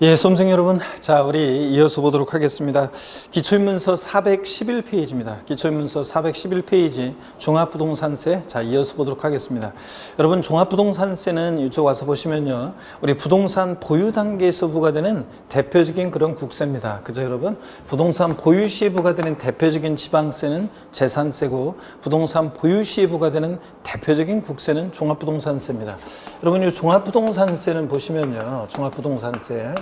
예, 수험생 여러분, 자, 우리 이어서 보도록 하겠습니다. 기초인문서 411페이지입니다. 기초인문서 411페이지 종합부동산세, 자, 이어서 보도록 하겠습니다. 여러분, 종합부동산세는 이쪽 와서 보시면요, 우리 부동산 보유 단계에서 부과되는 대표적인 그런 국세입니다. 그죠, 여러분? 부동산 보유 시에 부과되는 대표적인 지방세는 재산세고, 부동산 보유 시에 부과되는 대표적인 국세는 종합부동산세입니다. 여러분, 이 종합부동산세는 보시면요, 종합부동산세.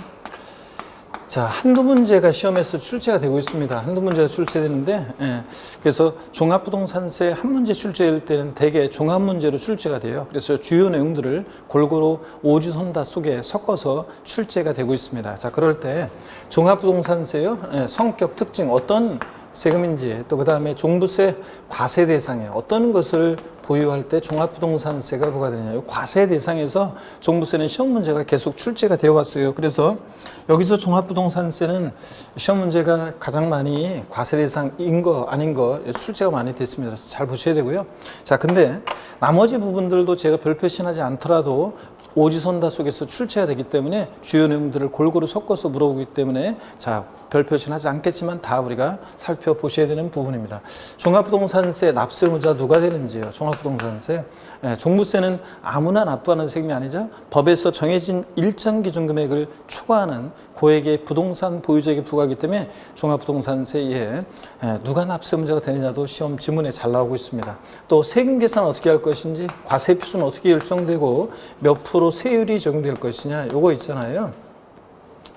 자, 한두 문제가 시험에서 출제가 되고 있습니다. 한두 문제가 출제되는데, 그래서 종합부동산세 한 문제 출제할 때는 대개 종합문제로 출제가 돼요. 그래서 주요 내용들을 골고루 오지선다 속에 섞어서 출제가 되고 있습니다. 자, 그럴 때 종합부동산세요, 성격 특징, 어떤 세금인지, 또 그 다음에 종부세 과세 대상에 어떤 것을 보유할 때 종합부동산세가 부과되느냐. 이 과세 대상에서 종부세는 시험 문제가 계속 출제가 되어 왔어요. 그래서 여기서 종합부동산세는 시험 문제가 가장 많이 과세 대상인 거 아닌 거 출제가 많이 됐습니다. 그래서 잘 보셔야 되고요. 자, 근데 나머지 부분들도 제가 별표시하지 않더라도 오지선다 속에서 출제가 되기 때문에 주요 내용들을 골고루 섞어서 물어보기 때문에 자, 별표시는 하지 않겠지만 다 우리가 살펴보셔야 되는 부분입니다. 종합부동산세 납세의무자 누가 되는지요? 종합부동산세. 종부세는 아무나 납부하는 세금이 아니죠. 법에서 정해진 일정 기준 금액을 초과하는 고액의 부동산 보유자에게 부과하기 때문에 종합부동산세에 누가 납세의무자가 되느냐도 시험 지문에 잘 나오고 있습니다. 또 세금 계산은 어떻게 할 것인지, 과세 표준은 어떻게 결정되고 몇 프로 세율이 적용될 것이냐, 요거 있잖아요.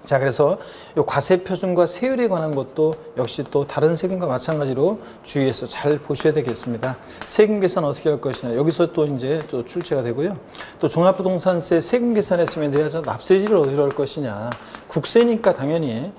자, 그래서 이 과세 표준과 세율에 관한 것도 역시 또 다른 세금과 마찬가지로 주의해서 잘 보셔야 되겠습니다. 세금 계산 어떻게 할 것이냐, 여기서 또 이제 또 출제가 되고요. 또 종합부동산세 세금 계산했으면 내야죠. 납세지를 어디로 할 것이냐. 국세니까 당연히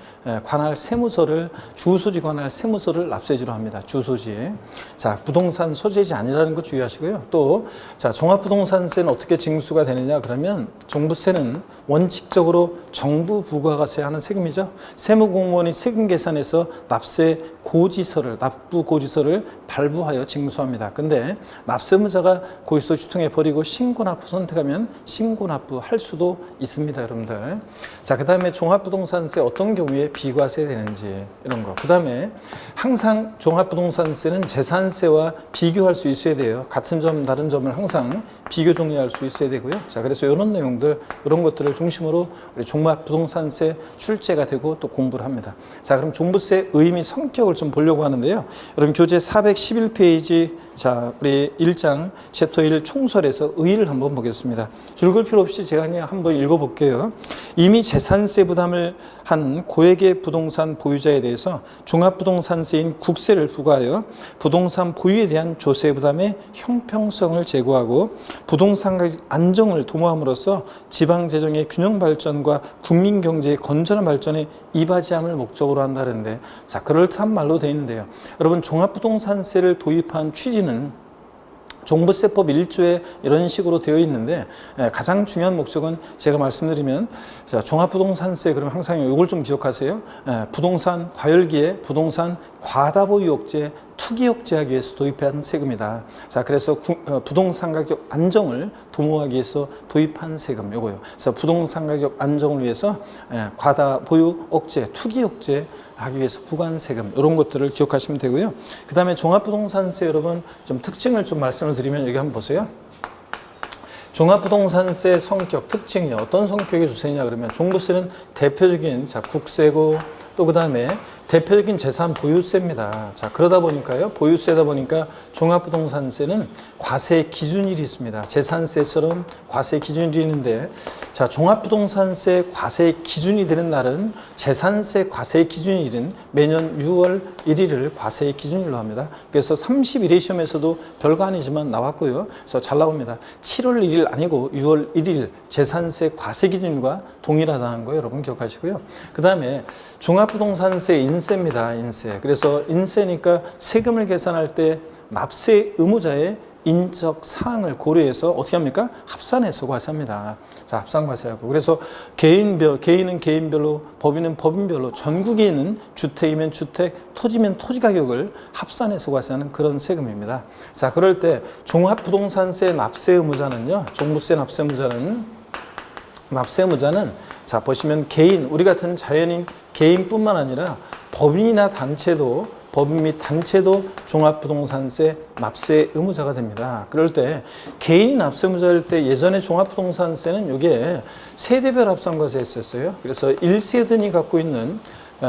관할 세무서를, 주소지 관할 세무서를 납세지로 합니다. 주소지. 자, 부동산 소재지 아니라는 거 주의하시고요. 또, 자, 종합부동산세는 어떻게 징수가 되느냐, 그러면 종부세는 원칙적으로 정부 부가가세 하는 세금이죠. 세무공무원이 세금 계산에서 납세 고지서를, 납부 고지서를 발부하여 징수합니다. 근데 납세의무자가 고지서 주통해 버리고 신고납부 선택하면 신고납부할 수도 있습니다, 여러분들. 자, 그 다음에 종합부동산세 어떤 경우에 비과세 되는지 이런 거. 그 다음에 항상 종합부동산세는 재산세와 비교할 수 있어야 돼요. 같은 점, 다른 점을 항상 비교 정리할 수 있어야 되고요. 자, 그래서 이런 내용들, 이런 것들을 중심으로 우리 종합부동산세 출제가 되고 또 공부를 합니다. 자, 그럼 종부세 의미, 성격을 좀 보려고 하는데요. 여러분 교재 411페이지, 자, 우리 1장 챕터 1 총설에서 의의를 한번 보겠습니다. 줄글 필요 없이 제가 그냥 한번 읽어볼게요. 이미 재산세 부담을 한 고액의 부동산 보유자에 대해서 종합부동산세인 국세를 부과하여 부동산 보유에 대한 조세 부담의 형평성을 제고하고 부동산 가격 안정을 도모함으로써 지방 재정의 균형 발전과 국민 경제의 건전한 발전에 이바지함을 목적으로 한다는데, 자, 그럴듯한 말로 되어 있는데요. 여러분, 종합부동산세를 도입한 취지는 종부세법 1조에 이런 식으로 되어 있는데, 가장 중요한 목적은 제가 말씀드리면, 자, 종합부동산세, 그러면 항상 이걸 좀 기억하세요. 부동산 과열기에 부동산 과다보유 억제, 투기 억제하기 위해서 도입한 세금이다. 자, 그래서 부동산 가격 안정을 도모하기 위해서 도입한 세금, 요거요. 그래서 부동산 가격 안정을 위해서 과다보유 억제, 투기 억제 하기 위해서 부과한 세금, 이런 것들을 기억하시면 되고요. 그 다음에 종합부동산세, 여러분 좀 특징을 좀 말씀을 드리면 여기 한번 보세요. 종합부동산세 성격, 특징이 어떤 성격의 주세냐 그러면 종부세는 대표적인, 자, 국세고, 또 그 다음에 대표적인 재산 보유세입니다. 자, 그러다 보니까요, 보유세다 보니까 종합부동산세는 과세 기준일이 있습니다. 재산세처럼 과세 기준일이 있는데, 자, 종합부동산세 과세 기준이 되는 날은 재산세 과세 기준일은 매년 6월 1일을 과세 기준일로 합니다. 그래서 31회 시험에서도 별거 아니지만 나왔고요. 그래서 잘 나옵니다. 7월 1일 아니고 6월 1일 재산세 과세 기준일과 동일하다는 거 여러분 기억하시고요. 그 다음에 종합부동산세 인세입니다. 인세. 그래서 인세니까 세금을 계산할 때 납세 의무자의 인적 사항을 고려해서 어떻게 합니까? 합산해서 과세합니다. 자, 합산 과세하고. 그래서 개인은 개인별로, 법인은 법인별로, 전국에 있는 주택이면 주택, 토지면 토지 가격을 합산해서 과세하는 그런 세금입니다. 자, 그럴 때 종합부동산세 납세 의무자는요, 종부세 납세 의무자는 납세무자는 자 보시면 개인, 우리 같은 자연인 개인뿐만 아니라 법인이나 단체도 법인 및 단체도 종합부동산세 납세 의무자가 됩니다. 그럴 때 개인 납세무자일 때 예전에 종합부동산세는 이게 세대별 합산과세였었어요. 그래서 1세든이 갖고 있는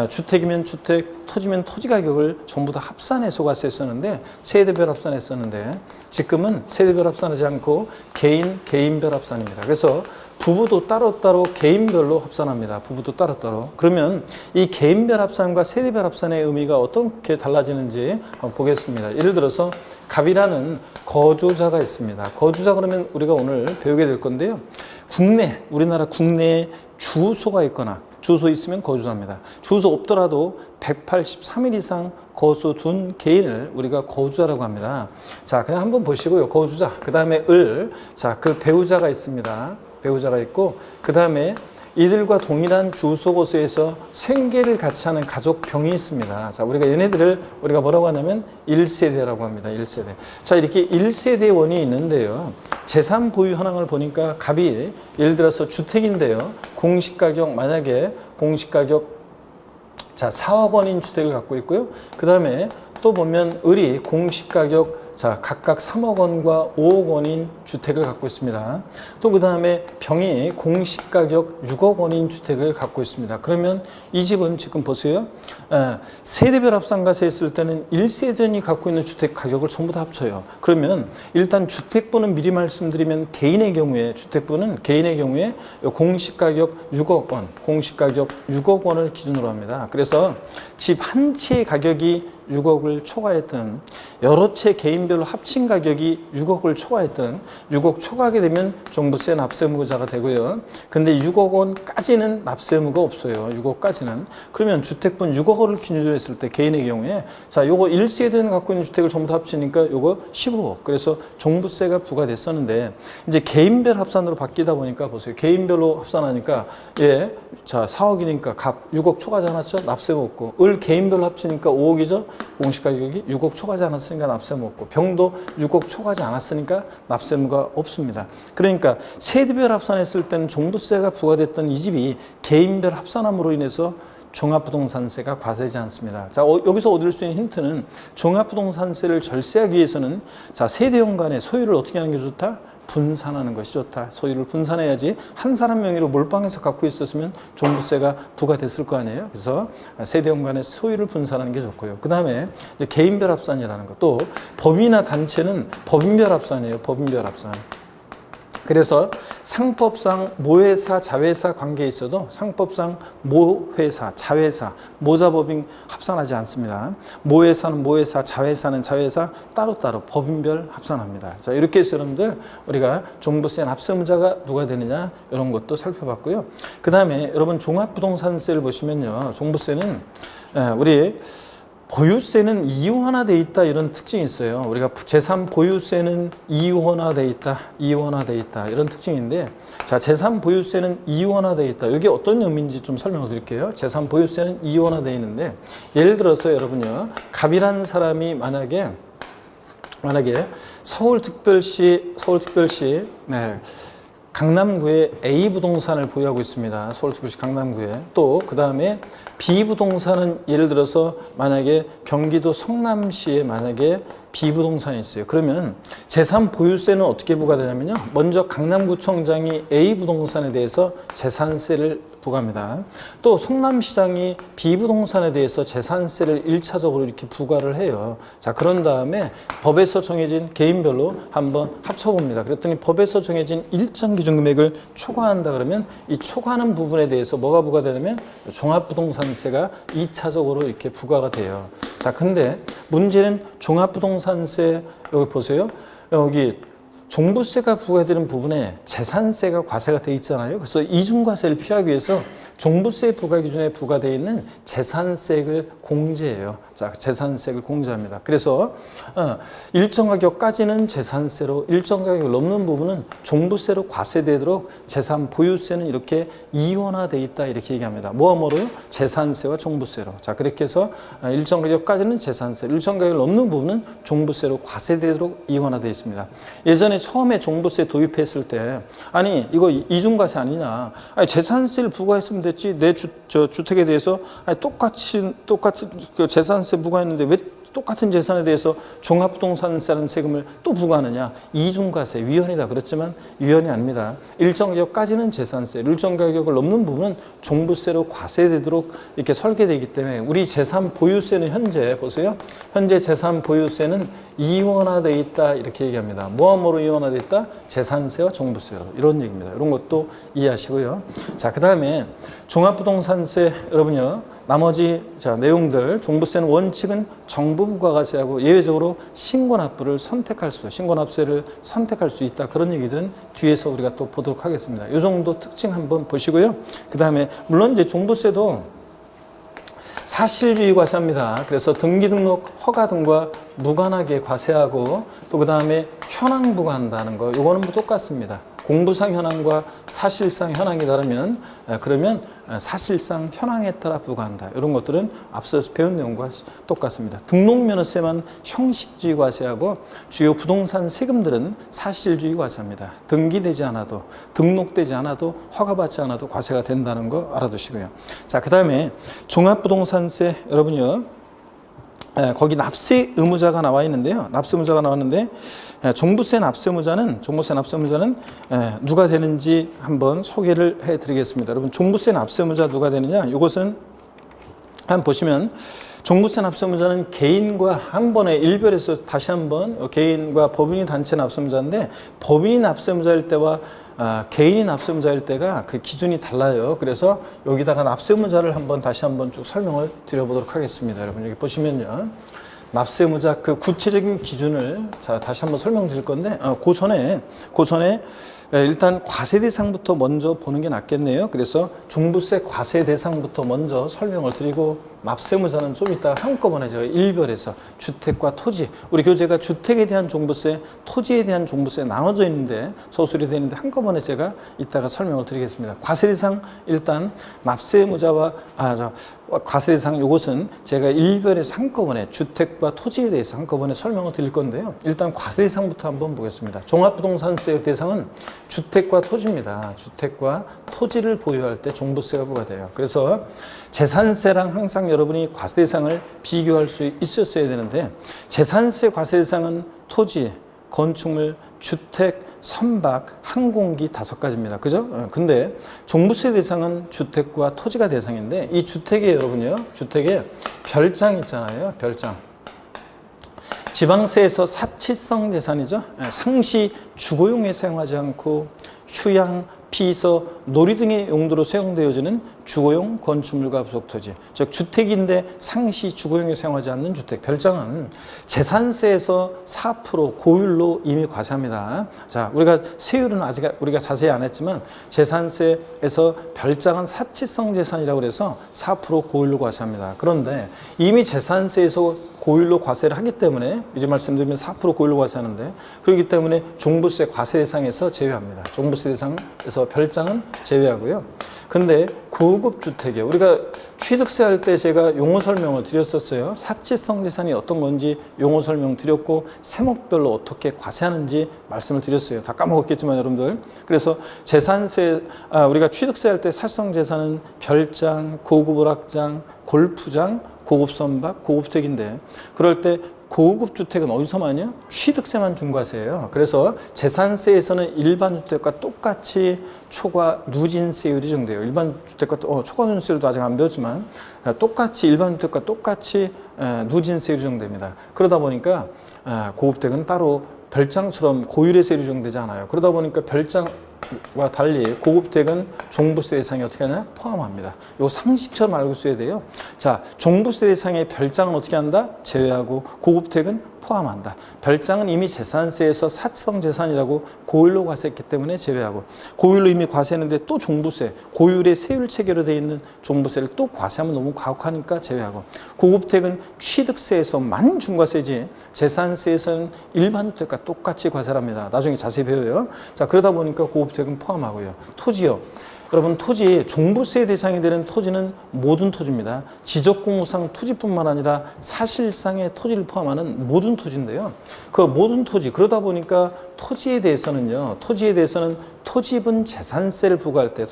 주택이면 주택, 토지면 토지 가격을 전부 다 합산해서 과세했었는데 세대별 합산했었는데 지금은 세대별 합산하지 않고 개인별 합산입니다. 그래서 부부도 따로따로 개인별로 합산합니다. 부부도 따로따로. 그러면 이 개인별 합산과 세대별 합산의 의미가 어떻게 달라지는지 한번 보겠습니다. 예를 들어서 갑이라는 거주자가 있습니다. 거주자 그러면 우리가 오늘 배우게 될 건데요. 우리나라 국내에 주소가 있거나 주소 있으면 거주자입니다. 주소 없더라도 183일 이상 거주 둔 개인을 우리가 거주자라고 합니다. 자, 그냥 한번 보시고요. 거주자, 그 다음에 자, 그 배우자가 있습니다. 배우자가 있고, 그 다음에 이들과 동일한 주소 곳에서 생계를 같이 하는 가족병이 있습니다. 자, 얘네들을 우리가 뭐라고 하냐면 1세대라고 합니다. 1세대. 자, 이렇게 1세대원이 있는데요. 재산 보유 현황을 보니까 갑이 예를 들어서 주택인데요. 만약에 공시가격 자, 4억 원인 주택을 갖고 있고요. 그 다음에 또 보면 을이 공시가격 자, 각각 3억 원과 5억 원인 주택을 갖고 있습니다. 또 그 다음에 병이 공시가격 6억 원인 주택을 갖고 있습니다. 그러면 이 집은 지금 보세요. 세대별 합산과세 했을 때는 1세대원이 갖고 있는 주택 가격을 전부 다 합쳐요. 그러면 일단 주택부는 미리 말씀드리면 주택부는 개인의 경우에 공시가격 6억 원을 기준으로 합니다. 그래서 집 한 채의 가격이 6억을 초과했던 여러 채 개인별로 합친 가격이 6억을 초과했던 6억 초과하게 되면 종부세 납세 의무자가 되고요. 근데 6억 원까지는 납세 의무가 없어요. 6억까지는. 그러면 주택분 6억 원을 기준으로 했을 때 개인의 경우에 자, 요거 1세대는 갖고 있는 주택을 전부 다 합치니까 요거 15억. 그래서 종부세가 부과됐었는데 이제 개인별 합산으로 바뀌다 보니까 보세요. 개인별로 합산하니까 자, 4억이니까 갑 6억 초과하지 않았죠? 납세 없고. 을 개인별로 합치니까 5억이죠? 공시가격이 6억 초과하지 않았으니까 납세 없고, 병도 6억 초과하지 않았으니까 납세 의무가 없습니다. 그러니까 세대별 합산했을 때는 종부세가 부과됐던 이 집이 개인별 합산함으로 인해서 종합부동산세가 과세되지 않습니다. 자, 여기서 얻을 수 있는 힌트는 종합부동산세를 절세하기 위해서는 자, 세대원 간의 소유를 어떻게 하는 게 좋다? 분산하는 것이 좋다. 소유를 분산해야지 한 사람 명의로 몰빵해서 갖고 있었으면 종부세가 부과됐을 거 아니에요. 그래서 세대원 간의 소유를 분산하는 게 좋고요. 그 다음에 개인별 합산이라는 것. 또 법인이나 단체는 법인별 합산이에요. 법인별 합산. 그래서 상법상 모회사, 자회사 관계에 있어도 상법상 모회사, 자회사, 모자법인 합산하지 않습니다. 모회사는 모회사, 자회사는 자회사 따로따로 법인별 합산합니다. 자, 이렇게 해서 여러분들 우리가 종부세 납세의무자가 누가 되느냐 이런 것도 살펴봤고요. 그 다음에 여러분 종합부동산세를 보시면요. 종부세는 우리 보유세는 이원화되어 있다 이런 특징이 있어요. 우리가 재산 보유세는 이원화되어 있다 이런 특징인데 자, 재산 보유세는 이원화되어 있다. 이게 어떤 의미인지 좀 설명을 드릴게요. 재산 보유세는 이원화되어 있는데 예를 들어서 여러분요. 갑이라는 사람이 만약에 서울특별시 강남구에 A 부동산을 보유하고 있습니다. 서울특별시 강남구에. 또 그 다음에 B 부동산은 예를 들어서 만약에 경기도 성남시에 만약에 B 부동산이 있어요. 그러면 재산 보유세는 어떻게 부과되냐면요. 먼저 강남구청장이 A 부동산에 대해서 재산세를 부과합니다. 또 성남시장이 B 부동산에 대해서 재산세를 1차적으로 이렇게 부과를 해요. 자, 그런 다음에 법에서 정해진 개인별로 한번 합쳐봅니다. 그랬더니 법에서 정해진 일정 기준 금액을 초과한다 그러면 이 초과하는 부분에 대해서 뭐가 부과되냐면 종합부동산세가 2차적으로 이렇게 부과가 돼요. 자, 근데 문제는 종합부동산세 여기 보세요. 여기 종부세가 부과되는 부분에 재산세가 과세가 돼 있잖아요. 그래서 이중과세를 피하기 위해서 종부세 부과 기준에 부과되어 있는 재산세를 공제해요. 자, 재산세를 공제합니다. 그래서 일정 가격까지는 재산세로, 일정 가격을 넘는 부분은 종부세로 과세되도록 재산 보유세는 이렇게 이원화되어 있다 이렇게 얘기합니다. 뭐와 뭐로요? 재산세와 종부세로. 자, 그렇게 해서 일정 가격까지는 재산세, 일정 가격을 넘는 부분은 종부세로 과세되도록 이원화되어 있습니다. 예전에 처음에 종부세 도입했을 때 아니 이거 이중과세 아니냐, 아니 재산세를 부과했으면 됐지, 내 주택에 대해서 아니 똑같이 그 재산세 부과했는데 왜 똑같은 재산에 대해서 종합부동산세라는 세금을 또 부과하느냐. 이중과세, 위헌이다 그렇지만 위헌이 아닙니다. 일정 가격까지는 재산세, 일정 가격을 넘는 부분은 종부세로 과세되도록 이렇게 설계되기 때문에 우리 재산 보유세는 현재 보세요. 현재 재산 보유세는 이원화되어 있다 이렇게 얘기합니다. 뭐하뭐로 이원화되어 있다? 재산세와 종부세로, 이런 얘기입니다. 이런 것도 이해하시고요. 자, 그 다음에 종합부동산세 여러분요, 나머지 내용들, 종부세는 원칙은 정부 부가가세하고 예외적으로 신고납부를 신고납세를 선택할 수 있다, 그런 얘기들은 뒤에서 우리가 또 보도록 하겠습니다. 이 정도 특징 한번 보시고요. 그 다음에 물론 이제 종부세도 사실주의 과세합니다. 그래서 등기 등록 허가 등과 무관하게 과세하고, 또 그 다음에 현황 부과한다는 거, 요거는 뭐 똑같습니다. 공부상 현황과 사실상 현황이 다르면 그러면 사실상 현황에 따라 부과한다. 이런 것들은 앞서서 배운 내용과 똑같습니다. 등록면허세만 형식주의 과세하고 주요 부동산 세금들은 사실주의 과세합니다. 등기되지 않아도, 등록되지 않아도, 허가받지 않아도 과세가 된다는 거 알아두시고요. 자, 그 다음에 종합부동산세 여러분요, 거기 납세 의무자가 나와 있는데요. 납세 의무자가 나왔는데 종부세 납세 의무자는 누가 되는지 한번 소개를 해드리겠습니다. 여러분, 종부세 납세 의무자 누가 되느냐? 이것은 한번 보시면 종부세 납세 의무자는 개인과 한 번에 일별해서 다시 한번 개인과 법인이 단체 납세 의무자인데, 법인이 납세 의무자일 때와 개인이 납세 의무자일 때가 그 기준이 달라요. 그래서 여기다가 납세 의무자를 다시 한번 쭉 설명을 드려보도록 하겠습니다. 여러분, 여기 보시면요, 납세 의무자 그 구체적인 기준을 다시 한번 설명드릴 건데, 그 전에 일단 과세 대상부터 먼저 보는 게 낫겠네요. 그래서 종부세 과세 대상부터 먼저 설명을 드리고, 납세 의무자는 좀 이따 한꺼번에 제가 일별해서 주택과 토지, 우리 교재가 주택에 대한 종부세, 토지에 대한 종부세 나눠져 있는데, 서술이 되는데 한꺼번에 제가 이따가 설명을 드리겠습니다. 과세 대상 일단 납세 의무자와 과세 대상 요것은 제가 일별해서 한꺼번에 주택과 토지에 대해서 한꺼번에 설명을 드릴 건데요. 일단 과세 대상부터 한번 보겠습니다. 종합부동산세 대상은 주택과 토지입니다. 주택과 토지를 보유할 때 종부세가 부과돼요. 그래서 재산세랑 항상 여러분이 과세 대상을 비교할 수 있었어야 되는데, 재산세 과세 대상은 토지, 건축물, 주택, 선박, 항공기 5가지입니다. 그죠? 근데 종부세 대상은 주택과 토지가 대상인데, 이 주택에 여러분요, 주택에 별장 있잖아요. 별장. 지방세에서 사치성 재산이죠. 상시 주거용에 사용하지 않고 휴양, 피서, 놀이 등의 용도로 사용되어지는 주거용 건축물과 부속토지, 즉 주택인데 상시 주거용에 사용하지 않는 주택, 별장은 재산세에서 4% 고율로 이미 과세합니다. 자, 우리가 세율은 아직 우리가 자세히 안 했지만 재산세에서 별장은 사치성 재산이라고 그래서 4% 고율로 과세합니다. 그런데 이미 재산세에서 고율로 과세를 하기 때문에, 이제 말씀드리면 4% 고율로 과세하는데, 그렇기 때문에 종부세 과세 대상에서 제외합니다. 종부세 대상에서 별장은 제외하고요. 근데 고급 주택에 우리가 취득세 할 때 제가 용어 설명을 드렸었어요. 사치성 재산이 어떤 건지 용어 설명 드렸고, 세목별로 어떻게 과세하는지 말씀을 드렸어요. 다 까먹었겠지만 여러분들. 그래서 재산세, 우리가 취득세 할 때 사치성 재산은 별장, 고급 오락장, 골프장, 고급 선박, 고급주택인데, 그럴 때 고급 주택은 어디서만요? 취득세만 중과세예요. 그래서 재산세에서는 일반 주택과 똑같이 초과 누진세율이 적용돼요. 일반 주택과 초과 누진세율도 아직 안 배웠지만 똑같이 일반 주택과 똑같이 누진세율이 적용됩니다. 그러다 보니까 고급주택은 따로 별장처럼 고율의 세율이 적용되지 않아요. 그러다 보니까 별장과 달리 고급주택은 종부세 대상이 어떻게 하냐? 포함합니다. 이거 상식처럼 알고 있어야 돼요. 자, 종부세 대상의 별장은 어떻게 한다? 제외하고 고급주택은 포함한다. 별장은 이미 재산세에서 사치성 재산이라고 고율로 과세했기 때문에 제외하고, 고율로 이미 과세했는데 또 종부세, 고율의 세율 체계로 되어 있는 종부세를 또 과세하면 너무 가혹하니까 제외하고, 고급주택은 취득세에서만 중과세지 재산세에서는 일반 주택과 똑같이 과세를 합니다. 나중에 자세히 배워요. 자, 그러다 보니까 고급주택은 포함하고요. 토지요. 여러분, 토지, 종부세 대상이 되는 토지는 모든 토지입니다. 지적공무상 토지뿐만 아니라 사실상의 토지를 포함하는 모든 토지인데요. 그 모든 토지, 그러다 보니까 토지에 대해서는 토지분 재산세를 부과할 때,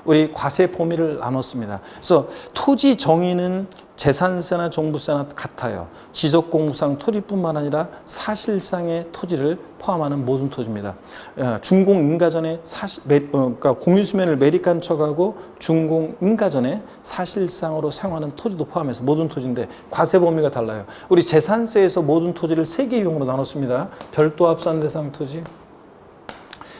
우리 과세 범위를 나눴습니다. 그래서 토지 정의는 재산세나 종부세나 같아요. 지적공무상 토지뿐만 아니라 사실상의 토지를 포함하는 모든 토지입니다. 준공인가전에 그러니까 공유수면을 매립간척하고 준공인가전에 사실상으로 사용하는 토지도 포함해서 모든 토지인데 과세 범위가 달라요. 우리 재산세에서 모든 토지를 3개 유형으로 나눴습니다. 별도 합산 대상 토지,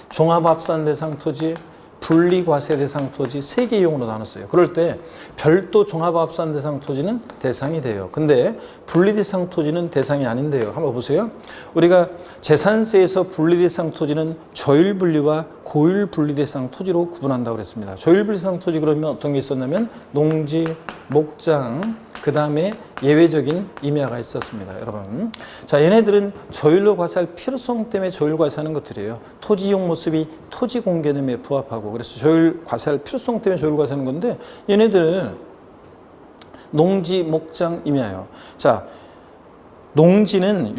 종합 합산 대상 토지, 분리과세 대상 토지 3개 유형으로 나눴어요. 그럴 때 별도 종합합산 대상 토지는 대상이 돼요. 근데 분리대상 토지는 대상이 아닌데요. 한번 보세요. 우리가 재산세에서 분리대상 토지는 저율분리와 고율분리대상 토지로 구분한다고 그랬습니다. 저율분리대상 토지 그러면 어떤 게 있었냐면 농지, 목장, 그 다음에 예외적인 임야가 있었습니다. 여러분, 자, 얘네들은 저율로 과세할 필요성 때문에 저율 과세하는 것들이에요. 토지 이용 모습이 토지 공개념에 부합하고, 그래서 저율 과세할 필요성 때문에 저율 과세하는 건데, 얘네들 농지, 목장, 임야예요. 자, 농지는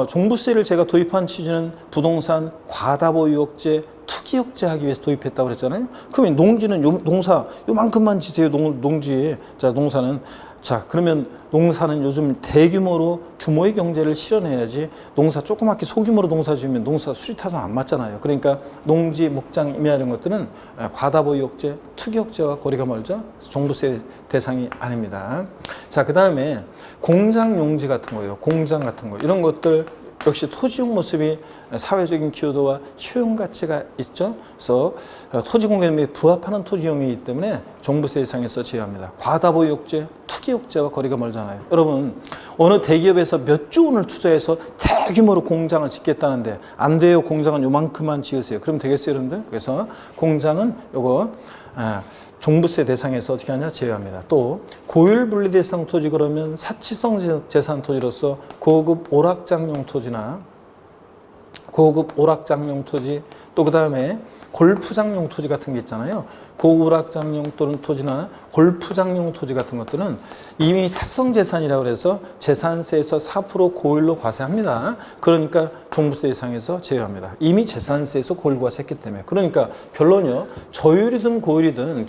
종부세를 제가 도입한 취지는 부동산 과다보유억제, 투기억제하기 위해서 도입했다고 그랬잖아요. 그러면 농지는 농사 요만큼만 지세요. 농지에. 자, 농사는. 자, 그러면 농사는 요즘 대규모로 규모의 경제를 실현해야지 농사 조그맣게 소규모로 농사 지으면 농사 수지타산 안 맞잖아요. 그러니까 농지, 목장, 임야 이런 것들은 과다보유억제, 투기억제와 거리가 멀죠. 종부세 대상이 아닙니다. 자, 그 다음에 공장 용지 같은 거예요. 공장 같은 거. 이런 것들 역시 토지용 모습이 사회적인 기여도와 효용 가치가 있죠. 그래서 토지 공개념에 부합하는 토지용이기 때문에 종부세 대상에서 제외합니다. 과다보유억제, 투기억제와 거리가 멀잖아요. 여러분, 어느 대기업에서 몇 조 원을 투자해서 대규모로 공장을 짓겠다는데 안 돼요. 공장은 요만큼만 지으세요. 그럼 되겠어요, 여러분들? 그래서 공장은 요거 종부세 대상에서 어떻게 하냐 제외합니다. 또 고율분리 대상 토지 그러면 사치성 재산 토지로서 고급 오락장용 토지나 고급 오락장용 토지, 또 그 다음에 골프장용 토지 같은 게 있잖아요. 고오락장용 또는 토지나 골프장용 토지 같은 것들은 이미 사성재산이라고 해서 재산세에서 4% 고율로 과세합니다. 그러니까 종부세 대상에서 제외합니다. 이미 재산세에서 고율 과세했기 때문에. 그러니까 결론이요. 저율이든 고율이든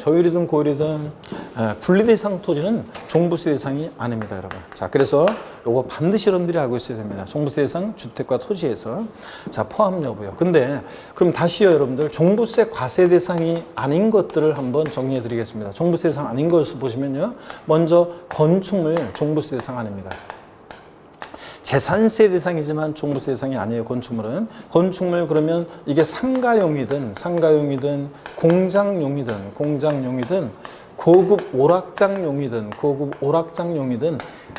분리대상 토지는 종부세 대상이 아닙니다, 여러분. 자, 그래서 요거 반드시 여러분들이 알고 있어야 됩니다. 종부세 대상 주택과 토지에서. 자, 포함 여부요. 근데 그럼 다시요, 여러분들. 종부세 과세 대상이 아닌 것들을 한번 정리해 드리겠습니다. 종부세 대상 아닌 것을 보시면요. 먼저 건축물 종부세 대상 아닙니다. 재산세 대상이지만 종부세 대상이 아니에요. 건축물은. 건축물 그러면 이게 상가용이든 공장용이든 고급 오락장용이든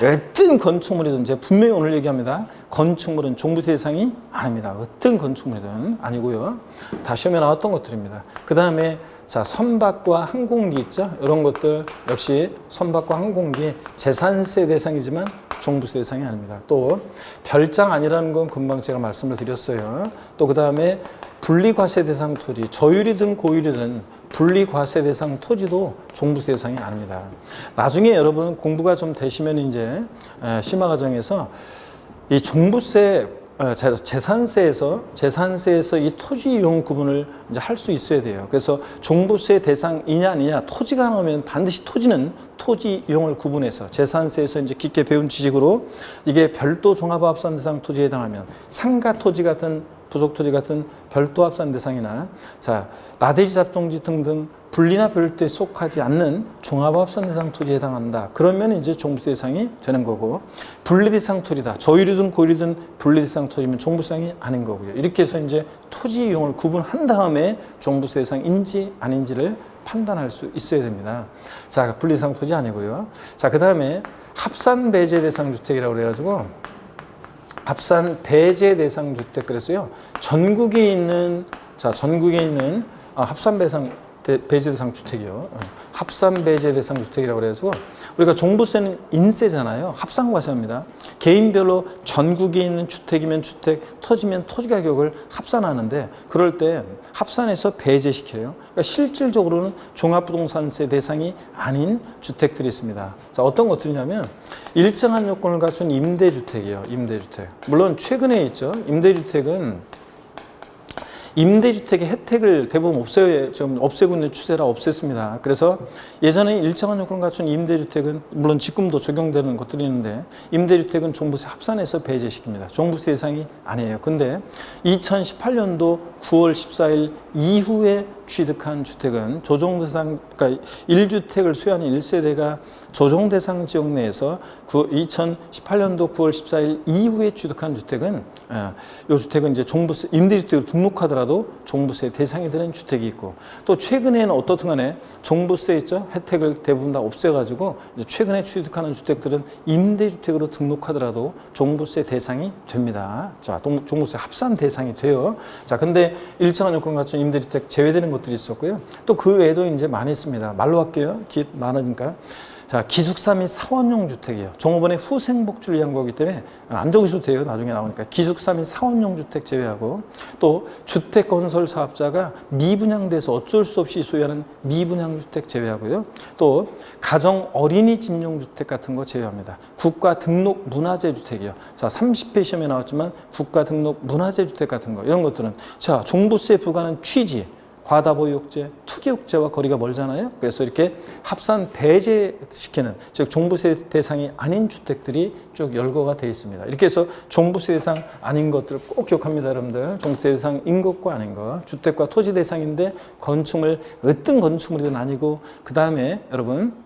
어떤 건축물이든 제가 분명히 오늘 얘기합니다. 건축물은 종부세 대상이 아닙니다. 어떤 건축물이든 아니고요. 다 시험에 나왔던 것들입니다. 그 다음에 자, 선박과 항공기 있죠? 이런 것들 역시 선박과 항공기 재산세 대상이지만 종부세 대상이 아닙니다. 또 별장 아니라는 건 금방 제가 말씀을 드렸어요. 또 그 다음에 분리과세 대상 토지, 저율이든 고율이든 분리과세 대상 토지도 종부세 대상이 아닙니다. 나중에 여러분 공부가 좀 되시면 이제 심화 과정에서 이 종부세 재산세에서 이 토지 이용 구분을 이제 할 수 있어야 돼요. 그래서 종부세 대상이냐 아니냐 토지가 나오면 반드시 토지는 토지 이용을 구분해서 재산세에서 이제 깊게 배운 지식으로 이게 별도 종합합산 대상 토지에 해당하면 상가 토지 같은 부속 토지 같은 별도 합산 대상이나 자 나대지 잡종지 등등 분리나 별도에 속하지 않는 종합합산 대상 토지에 해당한다. 그러면 이제 종부세 대상이 되는 거고 분리대상 토지다. 저율이든 고율이든 분리대상 토지면 종부세 대상이 아닌 거고요. 이렇게 해서 이제 토지 이용을 구분한 다음에 종부세 대상인지 아닌지를 판단할 수 있어야 됩니다. 자, 분리대상 토지 아니고요. 자, 그 다음에 합산 배제 대상 주택이라고 그래가지고 합산 배제 대상 주택 그랬어요. 전국에 있는 합산 배상 배제 대상 주택이요. 합산 배제 대상 주택이라고 그래서 우리가 종부세는 인세잖아요. 합산과세입니다. 개인별로 전국에 있는 주택이면 주택, 토지면 토지 가격을 합산하는데 그럴 때 합산해서 배제시켜요. 그러니까 실질적으로는 종합부동산세 대상이 아닌 주택들이 있습니다. 자, 어떤 것들이냐면 일정한 요건을 갖춘 임대주택이에요. 임대주택. 물론 최근에 있죠. 임대주택의 혜택을 대부분 지금 없애고 있는 추세라 없앴습니다. 그래서 예전에 일정한 요건을 갖춘 임대주택은 물론 지금도 적용되는 것들이 있는데 임대주택은 종부세 합산해서 배제시킵니다. 종부세 대상이 아니에요. 근데 2018년도 9월 14일 이후에 취득한 주택은 조정대상, 그러니까 1주택을 소유하는 1세대가 조정대상 지역 내에서 2018년도 9월 14일 이후에 취득한 주택은 이 주택은 이제 종부세, 임대주택으로 등록하더라도 종부세 대상이 되는 주택이 있고 또 최근에는 어떻든 간에 종부세 있죠? 혜택을 대부분 다 없애가지고 이제 최근에 취득하는 주택들은 임대주택으로 등록하더라도 종부세 대상이 됩니다. 자, 종부세 합산 대상이 돼요. 자, 근데 일정한 요건 갖춘 임대주택 제외되는 것들이 있었고요. 또 그 외에도 이제 많이 있습니다. 말로 할게요. 많으니까. 자, 기숙사 및 사원용 주택이에요. 종업원의 후생복지를 위한 거기 때문에 안 적으셔도 돼요. 나중에 나오니까. 기숙사 및 사원용 주택 제외하고 또 주택건설 사업자가 미분양돼서 어쩔 수 없이 소유하는 미분양 주택 제외하고요. 또 가정 어린이 집용 주택 같은 거 제외합니다. 국가 등록 문화재 주택이요. 자, 30회 시험에 나왔지만 국가 등록 문화재 주택 같은 거 이런 것들은 자, 종부세 부과는 취지 과다보유욕제, 투기욕제와 거리가 멀잖아요. 그래서 이렇게 합산 배제시키는 즉 종부세 대상이 아닌 주택들이 쭉 열거가 되어 있습니다. 이렇게 해서 종부세 대상 아닌 것들을 꼭 기억합니다, 여러분들. 종부세 대상인 것과 아닌 것, 주택과 토지 대상인데 건축물 어떤 건축물이든 아니고 그 다음에 여러분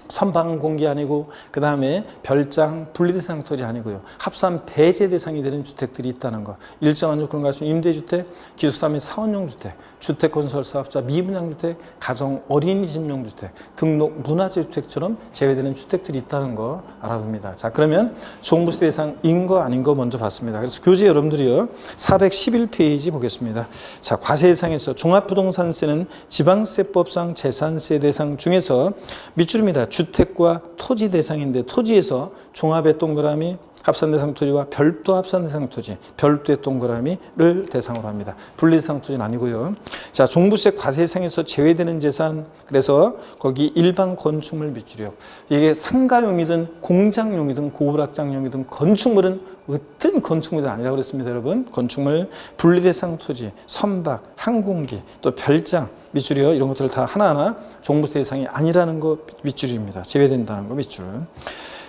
선방 공기 아니고 그 다음에 별장 분리대상 토지 아니고요. 합산 배제 대상이 되는 주택들이 있다는 거. 일정한 요건을 갖춘 임대주택, 기숙사 및 사원용 주택, 주택건설사업자 미분양주택, 가정 어린이집용 주택, 등록 문화재 주택처럼 제외되는 주택들이 있다는 거 알아둡니다. 자, 그러면 종부세 대상인 거 아닌 거 먼저 봤습니다. 그래서 교재 여러분들이요 411페이지 보겠습니다. 자, 과세 대상에서 종합부동산세는 지방세법상 재산세 대상 중에서 밑줄입니다. 주택과 토지 대상인데 토지에서 종합의 동그라미 합산 대상 토지와 별도 합산 대상 토지, 별도의 동그라미를 대상으로 합니다. 분리 대상 토지는 아니고요. 자, 종부세 과세 대상에서 제외되는 재산, 그래서 거기 일반 건축물 밑줄이요. 이게 상가용이든 공장용이든 고불악장용이든 건축물은 어떤 건축물이 아니라고 그랬습니다, 여러분. 건축물, 분리 대상 토지, 선박, 항공기, 또 별장, 밑줄이요. 이런 것들 다 하나하나 종부세 대상이 아니라는 거 밑줄입니다. 제외된다는 거 밑줄.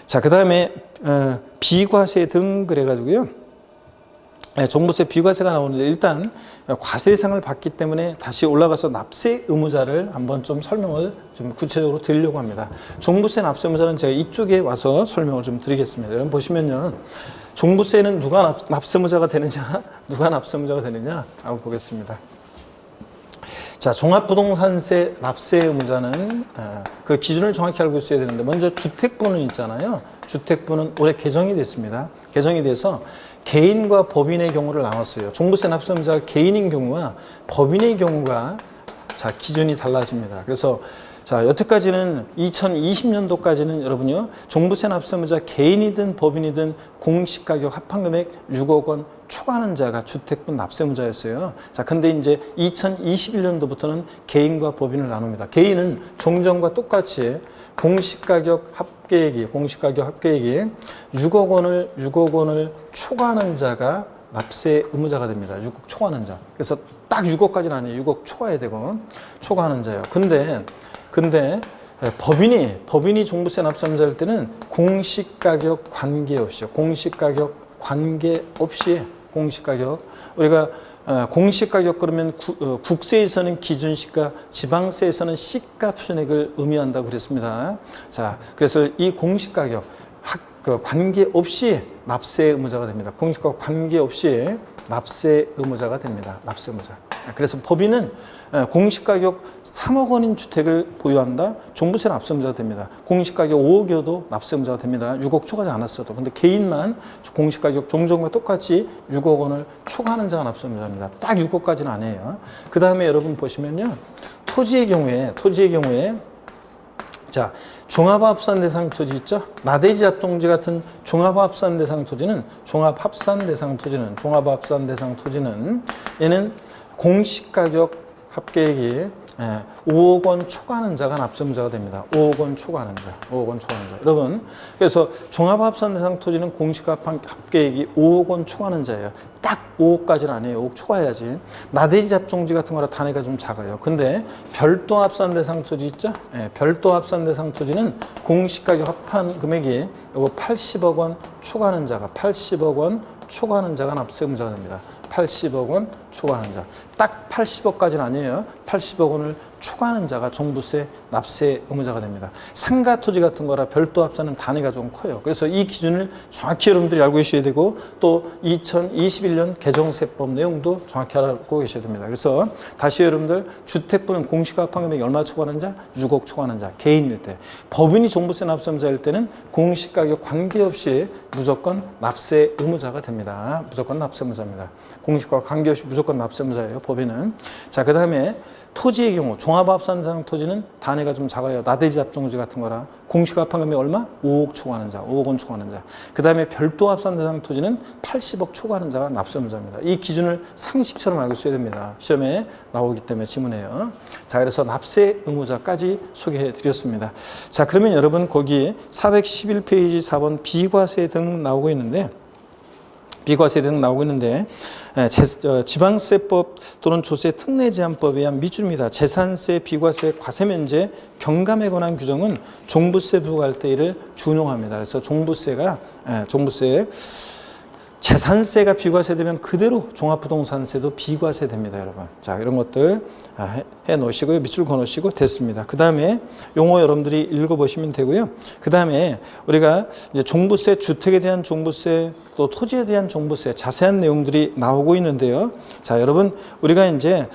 자, 그 다음에 비과세 등 그래가지고요. 종부세 비과세가 나오는데 일단 과세 대상을 받기 때문에 다시 올라가서 납세 의무자를 한번 좀 설명을 좀 구체적으로 드리려고 합니다. 종부세 납세 의무자는 제가 이쪽에 와서 설명을 좀 드리겠습니다. 여러분 보시면요. 종부세는 누가 납세 의무자가 되느냐, 누가 납세 의무자가 되느냐 한번 보겠습니다. 자, 종합부동산세 납세 의무자는 그 기준을 정확히 알고 있어야 되는데 먼저 주택부는 있잖아요. 주택부는 올해 개정이 됐습니다. 개정이 돼서 개인과 법인의 경우를 나눴어요. 종부세 납세 의무자가 개인인 경우와 법인의 경우가 자, 기준이 달라집니다. 그래서 자, 여태까지는 2020년도까지는 여러분요. 종부세 납세 의무자 개인이든 법인이든 공시가격 합판금액 6억 원 초과하는 자가 주택부 납세 의무자였어요. 자, 근데 이제 2021년도부터는 개인과 법인을 나눕니다. 개인은 종전과 똑같이 공시가격 합계액이 6억 원을 초과하는 자가 납세 의무자가 됩니다. 6억 초과하는 자. 그래서 딱 6억까지는 아니에요. 6억 초과해야 되고 초과하는 자예요. 근데 법인이 종부세 납세 의무자일 때는 공시가격 관계없이요. 우리가 공시가격 그러면 국세에서는 기준시가, 지방세에서는 시가 표준액을 의미한다고 그랬습니다. 자, 그래서 이 공시가격 관계없이 납세 의무자가 됩니다. 공시가격 관계없이 납세 의무자가 됩니다. 납세 의무자. 그래서 법인은 공시가격 3억 원인 주택을 보유한다. 종부세 납세 의무자가 됩니다. 공시가격 5억이어도 납세 의무자가 됩니다. 6억 초과하지 않았어도. 근데 개인만 공시가격 종전과 똑같이 6억 원을 초과하는 자가 납세 의무자입니다. 딱 6억까지는 아니에요. 그 다음에 여러분 보시면요. 토지의 경우에 자, 종합합산 대상 토지 있죠? 나대지 잡종지 같은 종합합산 대상 토지는 얘는 공시가격 합계액이 5억 원 초과하는 자가 납세의무자가 됩니다. 5억 원 초과하는 자. 여러분, 그래서 종합합산 대상 토지는 공시가합계액이 5억 원 초과하는 자예요. 딱 5억까지는 아니에요. 5억 초과해야지. 나대지 잡종지 같은 거라 단위가 좀 작아요. 근데 별도 합산 대상 토지 있죠? 별도 합산 대상 토지는 공시가격 합한 금액이 이거 80억 원 초과하는 자가 납세의무자가 됩니다. 80억 원 초과하는 자. 딱 80억까지는 아니에요. 80억 원을 초과하는 자가 종부세 납세 의무자가 됩니다. 상가 토지 같은 거라 별도 합산은 단위가 좀 커요. 그래서 이 기준을 정확히 여러분들이 알고 계셔야 되고 또 2021년 개정세법 내용도 정확히 알고 계셔야 됩니다. 그래서 다시 여러분들 주택부는 공시가 합한 금액이 얼마 초과하는 자? 6억 초과하는 자. 개인일 때. 법인이 종부세 납세 의무자일 때는 공시가격 관계없이 무조건 납세 의무자가 됩니다. 무조건 납세 의무자입니다. 공시가 관계없이 무조건 납세 의무자예요. 법인은. 자, 그 다음에 토지의 경우 종합합산 대상 토지는 단위가 좀 작아요. 나대지 잡종지 같은 거라 공시가 합한 금액이 얼마? 5억 초과하는 자, 5억 원 초과하는 자. 그 다음에 별도 합산 대상 토지는 80억 초과하는 자가 납세 의무자입니다. 이 기준을 상식처럼 알고 있어야 됩니다. 시험에 나오기 때문에 지문에요. 자, 그래서 납세 의무자까지 소개해 드렸습니다. 자, 그러면 여러분 거기 411페이지 4번 비과세 등 나오고 있는데 지방세법 또는 조세 특례 제한법에 의한 미주입니다. 재산세, 비과세, 과세면제, 경감에 관한 규정은 종부세 부과할 때 이를 준용합니다. 그래서 종부세 재산세가 비과세되면 그대로 종합부동산세도 비과세됩니다, 여러분. 자, 이런 것들 해 놓으시고요. 밑줄 그어 놓으시고 됐습니다. 그 다음에 용어 여러분들이 읽어보시면 되고요. 그 다음에 우리가 이제 종부세, 주택에 대한 종부세, 또 토지에 대한 종부세 자세한 내용들이 나오고 있는데요. 자, 여러분 우리가 이제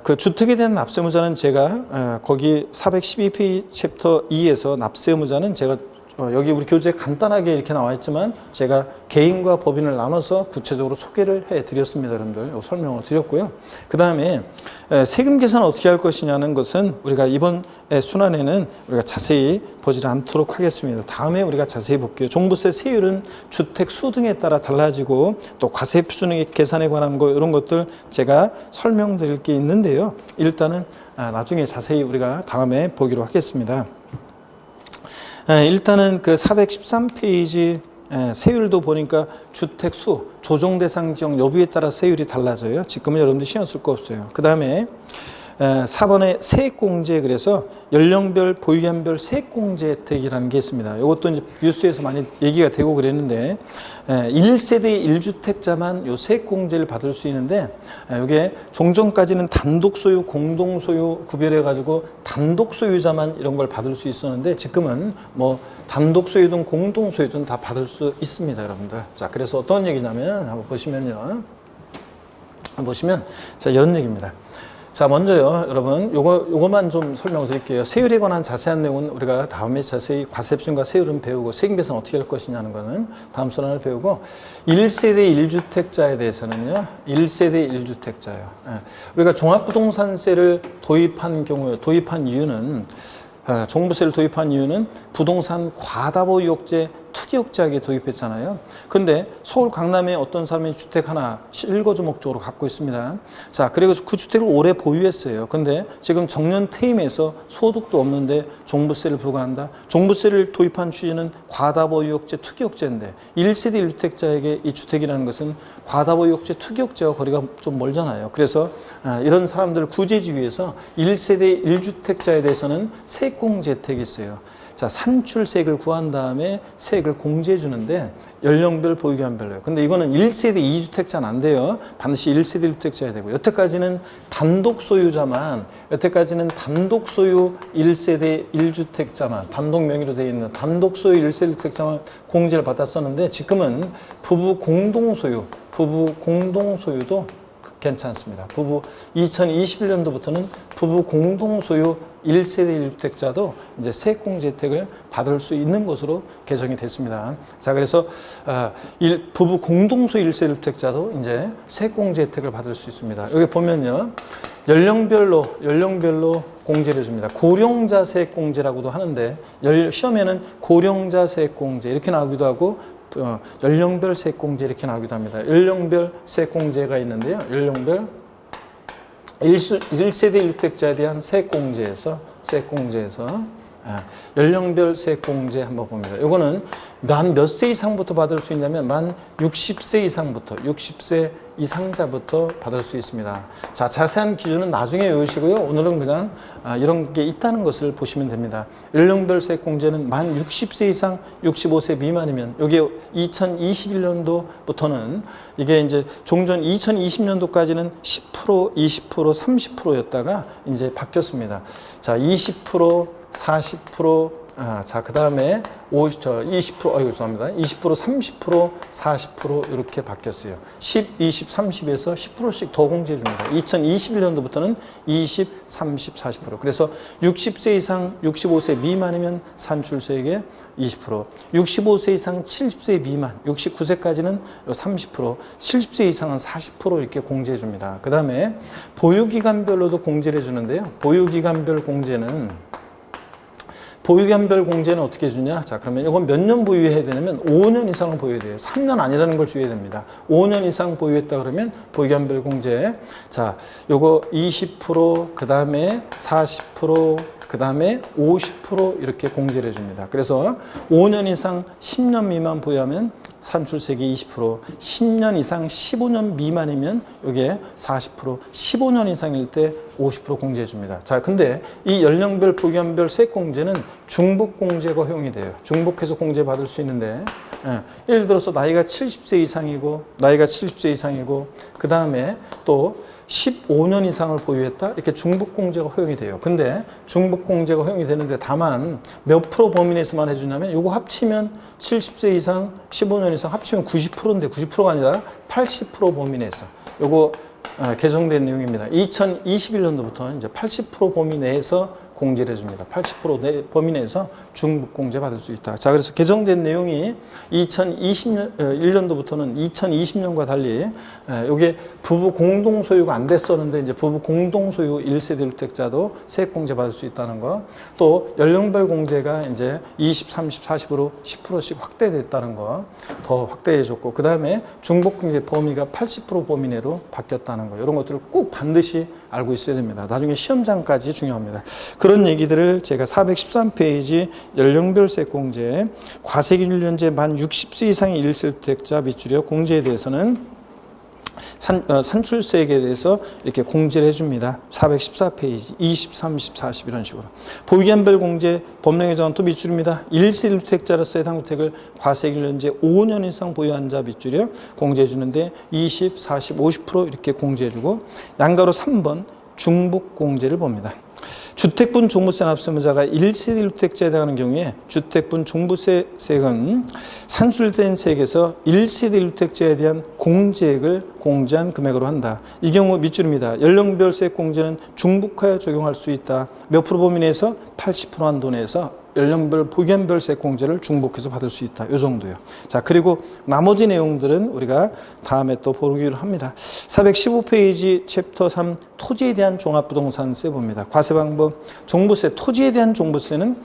그 주택에 대한 납세 의무자는 제가 거기 412페이지 챕터 2에서 납세 의무자는 제가 여기 우리 교재에 간단하게 이렇게 나와 있지만 제가 개인과 법인을 나눠서 구체적으로 소개를 해드렸습니다. 여러분들 설명을 드렸고요. 그 다음에 세금 계산 어떻게 할 것이냐는 것은 우리가 이번 순환에는 우리가 자세히 보지 않도록 하겠습니다. 다음에 우리가 자세히 볼게요. 종부세 세율은 주택 수 등에 따라 달라지고 또 과세 표준액 계산에 관한 거 이런 것들 제가 설명드릴 게 있는데요. 일단은 나중에 자세히 우리가 다음에 보기로 하겠습니다. 일단은 그 413페이지 세율도 보니까 주택 수, 조정 대상 지역 여부에 따라 세율이 달라져요. 지금은 여러분들 신경 쓸 거 없어요. 그 다음에 4번에 세액공제, 그래서 연령별, 보유기한별 세액공제 혜택이라는 게 있습니다. 이것도 이제 뉴스에서 많이 얘기가 되고 그랬는데 1세대 1주택자만 요 세액공제를 받을 수 있는데 이게 종전까지는 단독소유, 공동소유 구별해가지고 단독소유자만 이런 걸 받을 수 있었는데 지금은 뭐 단독소유든 공동소유든 다 받을 수 있습니다, 여러분들. 자, 그래서 어떤 얘기냐면 한번 보시면요. 자, 이런 얘기입니다. 자, 먼저요, 여러분, 요거만 좀 설명을 드릴게요. 세율에 관한 자세한 내용은 우리가 다음에 자세히 과세 표준과 세율은 배우고 세금 계산 어떻게 할 것이냐는 거는 다음 순환을 배우고 1세대 1주택자에 대해서는요, 1세대 1주택자요. 우리가 종합부동산세를 도입한 이유는 종부세를 도입한 이유는 부동산 과다보 유혹제, 투기역제하게 도입했잖아요. 근데 서울 강남에 어떤 사람이 주택 하나 실거주 목적으로 갖고 있습니다. 자, 그래서 그 주택을 오래 보유했어요. 근데 지금 정년 퇴임해서 소득도 없는데 종부세를 부과한다. 종부세를 도입한 취지는 과다보 유혹제, 투기역제인데 1세대 1주택자에게 이 주택이라는 것은 과다보 유혹제, 투기역제와 거리가 좀 멀잖아요. 그래서 이런 사람들을 구제하기 위해서 1세대 1주택자에 대해서는 세액공제 혜택이 있어요. 자, 산출세액을 구한 다음에 세액을 공제해 주는데 연령별, 보유기한별로요. 근데 이거는 1세대 2주택자는 안 돼요. 반드시 1세대 1주택자야 되고 여태까지는 단독 소유 1세대 1주택자만 단독 명의로 되어 있는 단독 소유 1세대 1주택자만 공제를 받았었는데 지금은 부부 공동소유도 괜찮습니다. 2021년도부터는 부부 공동소유 1세대 1주택자도 이제 세액공제 혜택을 받을 수 있는 것으로 개정이 됐습니다. 자, 그래서 부부 공동소유 1세대 1주택자도 이제 세액공제 혜택을 받을 수 있습니다. 여기 보면요. 연령별로 공제를 줍니다. 고령자 세액공제라고도 하는데 시험에는 고령자 세액공제 이렇게 나오기도 하고 연령별 세액공제 이렇게 나오기도 합니다. 연령별 세액공제가 있는데요. 연령별 1세대 1주택자에 대한 세액공제에서 연령별 세액공제 한번 봅니다. 이거는 만 몇 세 이상부터 받을 수 있냐면 만 60세 이상부터 60세 이상자부터 받을 수 있습니다. 자, 자세한 기준은 나중에 외우시고요. 오늘은 그냥 이런 게 있다는 것을 보시면 됩니다. 연령별 세액공제는 만 60세 이상 65세 미만이면 이게 2021년도부터는 이게 이제 종전 2020년도까지는 10%, 20%, 30%였다가 이제 바뀌었습니다. 자, 20%, 40%, 자, 그 다음에 20%, 30%, 40% 이렇게 바뀌었어요. 10, 20, 30에서 10%씩 더 공제해 줍니다. 2021년도부터는 20, 30, 40%. 그래서 60세 이상 65세 미만이면 산출세액의 20%, 65세 이상 70세 미만, 69세까지는 30%, 70세 이상은 40% 이렇게 공제해 줍니다. 그 다음에 보유기간별로도 공제를 해주는데요. 보유기간별 공제는 어떻게 해주냐? 자, 그러면 이건 몇 년 보유해야 되냐면 5년 이상을 보유해야 돼요. 3년 아니라는 걸 주의해야 됩니다. 5년 이상 보유했다 그러면 보유기간별 공제. 자, 요거 20%, 그 다음에 40%, 그 다음에 50% 이렇게 공제를 해줍니다. 그래서 5년 이상 10년 미만 보유하면 산출세액이 20%, 10년 이상 15년 미만이면 이게 40%, 15년 이상일 때 50% 공제해 줍니다. 자, 근데 이 연령별 보유기간별 세액공제는 중복공제가 허용이 돼요. 중복해서 공제받을 수 있는데 예를 들어서 나이가 70세 이상이고 그 다음에 또 15년 이상을 보유했다 이렇게 중복공제가 허용이 돼요. 근데 중복공제가 허용이 되는데 다만 몇 프로 범위 내에서만 해주냐면 요거 합치면 70세 이상 15년 이상 합치면 90%인데 90%가 아니라 80% 범위 내에서 요거 개정된 내용입니다. 2021년도부터는 이제 80% 범위 내에서 공제를 해줍니다. 80% 범위 내에서 중복공제 받을 수 있다. 자, 그래서 개정된 내용이 2021년도부터는 2020년과 달리 이게 부부 공동 소유가 안 됐었는데 이제 부부 공동 소유 1세대 1주택자도 세액공제 받을 수 있다는 거. 또 연령별 공제가 이제 20, 30, 40으로 10%씩 확대됐다는 거. 더 확대해 줬고 그 다음에 중복공제 범위가 80% 범위 내로 바뀌었다는 거. 이런 것들을 꼭 반드시 알고 있어야 됩니다. 나중에 시험장까지 중요합니다. 그런 얘기들을 제가 413페이지 연령별 세액공제 과세기준연제 만 60세 이상의 1세대주택자 빗줄여 공제에 대해서는 산출세액에 대해서 이렇게 공제를 해줍니다. 414페이지 20, 30, 40 이런 식으로. 보유기간별 공제 법령에 정한 또 밑줄입니다. 1세 1주택자로서 해당 주택을 과세기준연제 5년 이상 보유한 자 밑줄여 공제해 주는데 20, 40, 50% 이렇게 공제해주고 양가로 3번 중복공제를 봅니다. 주택분 종부세 납세의무자가 1세대 1주택자에 해당하는 경우에 주택분 종부세 세액은 산출된 세액에서 1세대 1주택자에 대한 공제액을 공제한 금액으로 한다. 이 경우 밑줄입니다. 연령별 세액 공제는 중복하여 적용할 수 있다. 몇 프로 범위 내에서 80% 한도 내에서 연령별 보유기간별 세액 공제를 중복해서 받을 수 있다. 이 정도요. 자, 그리고 나머지 내용들은 우리가 다음에 또 보기로 합니다. 415페이지 챕터 3 토지에 대한 종합부동산세 봅니다. 과세 방법, 종부세, 토지에 대한 종부세는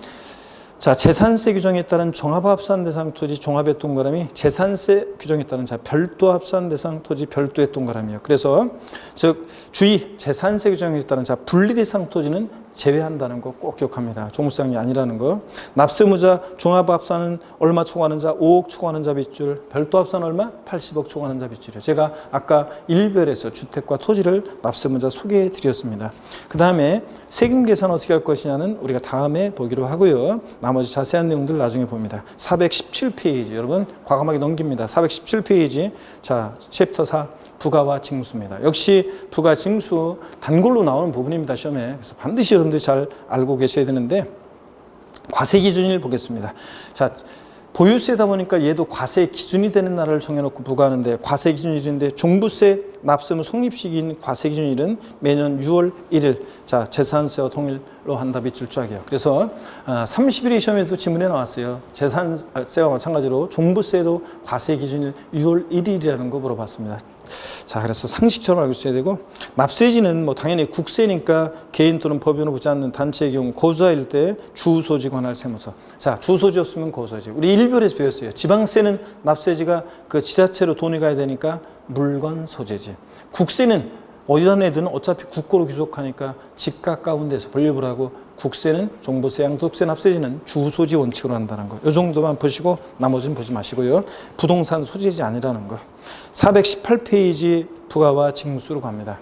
자, 재산세 규정에 따른 종합합산 대상 토지 종합의 동그라미, 재산세 규정에 따른 자 별도 합산 대상 토지 별도의 동그라미요. 그래서 즉 주의 재산세 규정에 따른 자 분리 대상 토지는 제외한다는 거 꼭 기억합니다. 종부세항이 아니라는 거. 납세의무자 종합합산은 얼마 초과하는 자 5억 초과하는 자 빗줄, 별도 합산 얼마 80억 초과하는 자 빗줄이요. 제가 아까 일별에서 주택과 토지를 납세의무자 소개해 드렸습니다. 그 다음에 세금 계산 어떻게 할 것이냐는 우리가 다음에 보기로 하고요. 나머지 자세한 내용들 나중에 봅니다. 417페이지 여러분 과감하게 넘깁니다. 417페이지 자 챕터 4 부가와 징수입니다. 역시 부가 징수 단골로 나오는 부분입니다. 시험에. 그래서 반드시 여러분들이 잘 알고 계셔야 되는데 과세 기준을 보겠습니다. 자, 보유세다 보니까 얘도 과세 기준이 되는 날을 정해놓고 부과하는데 과세 기준일인데 종부세 납세무 성립시기인 과세 기준일은 매년 6월 1일. 자, 재산세와 동일로 한다 밑줄 쫙이요. 그래서 30일의 시험에도 지문에 나왔어요. 재산세와 마찬가지로 종부세도 과세 기준일 6월 1일이라는 거 물어봤습니다. 자, 그래서 상식처럼 알고 있어야 되고, 납세지는 뭐 당연히 국세니까 개인 또는 법인으로 보지 않는 단체의 경우 고소일 때 주소지 관할 세무서. 자, 주소지 없으면 고소지. 우리 일별에서 배웠어요. 지방세는 납세지가 그 지자체로 돈이 가야 되니까 물건 소재지. 국세는 어디다 내든 어차피 국고로 귀속하니까 집 가까운 데서 분립을 하고, 국세는 종부세, 양도세, 납세지는 주소지 원칙으로 한다는 거. 이 정도만 보시고 나머지는 보지 마시고요. 부동산 소재지 아니라는 거. 418페이지 부가와 징수로 갑니다.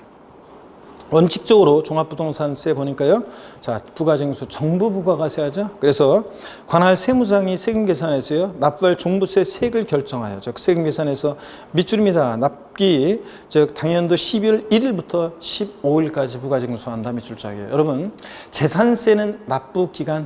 원칙적으로 종합부동산세 보니까요. 자, 부가징수 정부 부가가세 하죠. 그래서 관할 세무장이 세금 계산에서요. 납부할 종부세 세액을 결정하여 즉 세금 계산에서 밑줄입니다. 납기 즉 당연도 12월 1일부터 15일까지 부가징수한다 밑줄 짝이에요. 여러분 재산세는 납부 기간이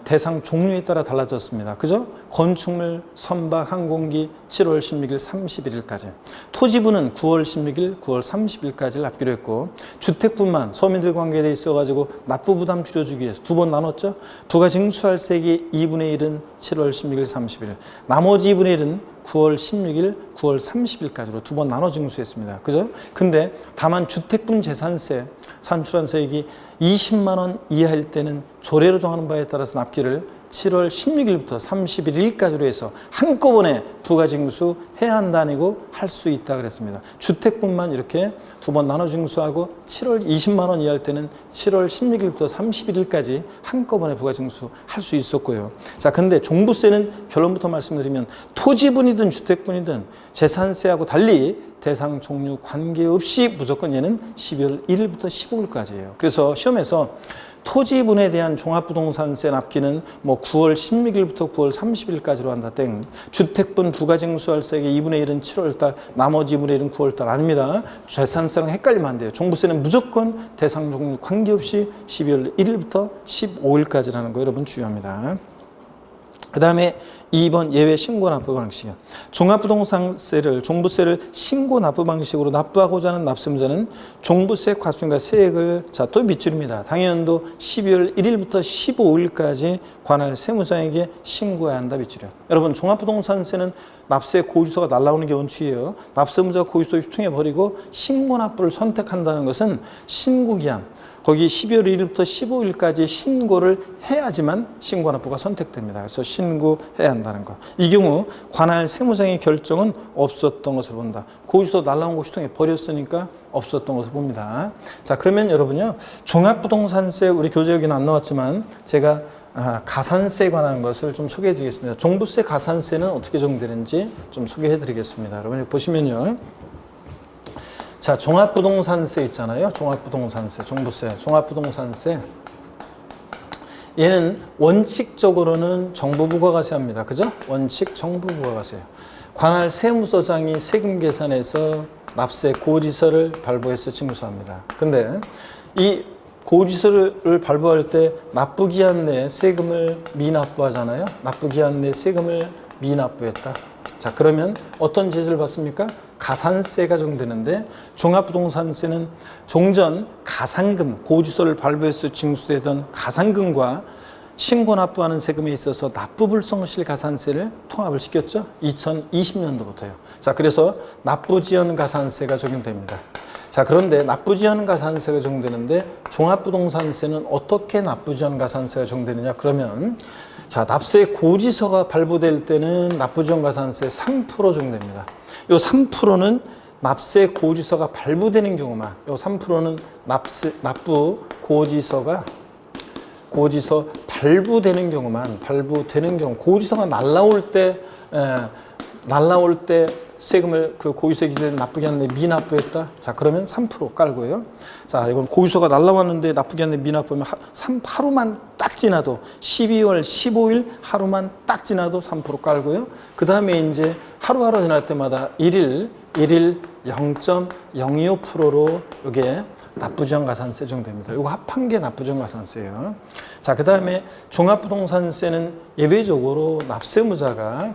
대상 종류에 따라 달라졌습니다. 그죠? 건축물, 선박, 항공기 7월 16일, 31일까지. 토지부는 9월 16일, 9월 30일까지를 납기로 했고, 주택분만 서민들 관계에 있어가지고 납부 부담 줄여주기 위해서 두 번 나눴죠. 부가징수할 세액의 2분의 1은 7월 16일, 30일. 나머지 2분의 1은 9월 16일, 9월 30일까지로 두 번 나눠 징수했습니다. 그죠? 근데 다만 주택분 재산세 산출한 세액이 20만 원 이하일 때는 조례로 정하는 바에 따라서 납기를 7월 16일부터 31일까지로 해서 한꺼번에 부가징수 해야 한다니고 할 수 있다 그랬습니다. 주택분만 이렇게 두 번 나눠 징수하고 7월 20만 원 이하일 때는 7월 16일부터 31일까지 한꺼번에 부가징수 할 수 있었고요. 자, 근데 종부세는 결론부터 말씀드리면 토지분이든 주택분이든 재산세하고 달리 대상 종류 관계없이 무조건 얘는 12월 1일부터 15일까지예요. 그래서 시험에서 토지분에 대한 종합부동산세 납기는 뭐 9월 16일부터 9월 30일까지로 한다 땡. 주택분 부가징수할 세액의 2분의 1은 7월달, 나머지 2분의 1은 9월달 아닙니다. 재산세랑 헷갈리면 안 돼요. 종부세는 무조건 대상 종류 관계없이 12월 1일부터 15일까지라는 거 여러분 주의합니다. 그 다음에 2번 예외 신고 납부 방식이요. 종합부동산세를 종부세를 신고 납부 방식으로 납부하고자 하는 납세무자는 종부세 과세금과 세액을 자 또 밑줄입니다. 당연도 12월 1일부터 15일까지 관할 세무자에게 신고해야 한다 밑줄이요. 여러분 종합부동산세는 납세 고지서가 날라오는 게 원칙이에요. 납세무자 고지서 유통해 버리고 신고 납부를 선택한다는 것은 신고기한 거기 12월 1일부터 15일까지 신고를 해야지만 신고 납부가 선택됩니다. 그래서 신고해야 한다는 거. 이 경우 관할 세무장의 결정은 없었던 것을 본다. 고지서 날라온 거 휴통해 버렸으니까 없었던 것을 봅니다. 자, 그러면 여러분요. 종합부동산세 우리 교재 여기는 안 나왔지만 제가 가산세에 관한 것을 좀 소개해 드리겠습니다. 종부세 가산세는 어떻게 적용되는지 좀 소개해 드리겠습니다. 여러분 여기 보시면요. 자, 종합부동산세 있잖아요. 종합부동산세, 종부세, 종합부동산세. 얘는 원칙적으로는 정부 부가가세합니다. 그죠? 원칙 정부 부가가세. 관할 세무서장이 세금 계산해서 납세 고지서를 발부해서 징수합니다. 근데 이 고지서를 발부할 때 납부기한 내 세금을 미납부하잖아요. 납부기한 내 세금을 미납부했다. 자, 그러면 어떤 제재를 받습니까? 가산세가 적용되는데 종합부동산세는 종전 가산금, 고지서를 발부해서 징수되던 가산금과 신고 납부하는 세금에 있어서 납부불성실 가산세를 통합을 시켰죠. 2020년도부터요. 자, 그래서 납부지연 가산세가 적용됩니다. 자, 그런데 납부지연 가산세가 적용되는데 종합부동산세는 어떻게 납부지연 가산세가 적용되느냐? 그러면 자, 납세 고지서가 발부될 때는 납부지연 가산세 3% 적용됩니다. 이 3%는 납세 고지서가 발부되는 경우만, 이 3%는 납부 고지서 발부되는 경우, 고지서가 날라올 때 세금을 그 고지서 기준에 납부기 한데 미납부했다. 자, 그러면 3% 깔고요. 자, 이건 고지서가 날라왔는데 납부기 한데 미납부하면 하루만 딱 지나도 12월 15일 하루만 딱 지나도 3% 깔고요. 그 다음에 이제 하루하루 지날 때마다 1일 0.025%로 이게 납부지원가산세 정도입니다. 이거 합한 게 납부지원가산세예요. 자, 그 다음에 종합부동산세는 예외적으로 납세무자가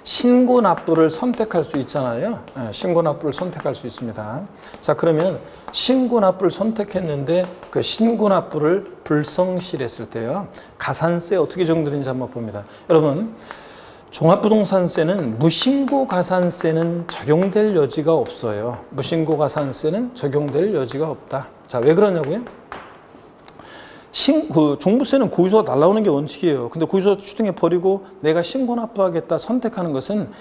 신고납부를 선택할 수 있잖아요. 신고납부를 선택할 수 있습니다. 자, 그러면 신고납부를 선택했는데 그 신고납부를 불성실했을 때요, 가산세 어떻게 적용되는지 한번 봅니다. 여러분, 종합부동산세는 무신고가산세는 적용될 여지가 없어요. 무신고가산세는 적용될 여지가 없다. 자, 왜 그러냐고요? 종부세는 고의소가 날라오는 게 원칙이에요. 근데 고의소 추정해 버리고 내가 신고납부하겠다 선택하는 것은,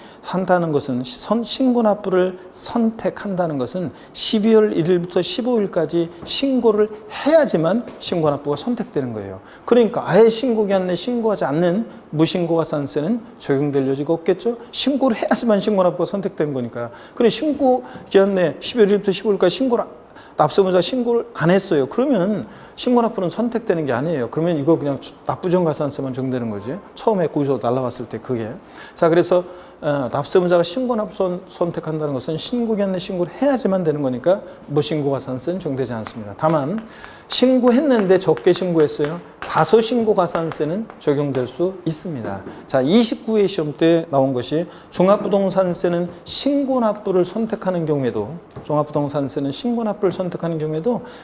신고납부를 선택한다는 것은 12월 1일부터 15일까지 신고를 해야지만 신고납부가 선택되는 거예요. 그러니까 아예 신고기한 내 신고하지 않는 무신고가산세는 적용될 여지가 없겠죠. 신고를 해야지만 신고납부가 선택되는 거니까. 그런데 신고기한 내 12월 1일부터 15일까지 납세무자가 신고를 안 했어요. 그러면 신고납부는 선택되는 게 아니에요. 그러면 이거 그냥 납부지원가산세만 적용되는 거지. 처음에 고의소 날라왔을 때 그게. 자, 그래서 납세무자가 신고납부 선택한다는 것은 신고기한 내 신고를 해야지만 되는 거니까 무신고가산세는 적용되지 않습니다. 다만 신고했는데 적게 신고했어요. 과소신고가산세는 적용될 수 있습니다. 자, 29회 시험 때 나온 것이 종합부동산세는 신고납부를 선택하는 경우에도,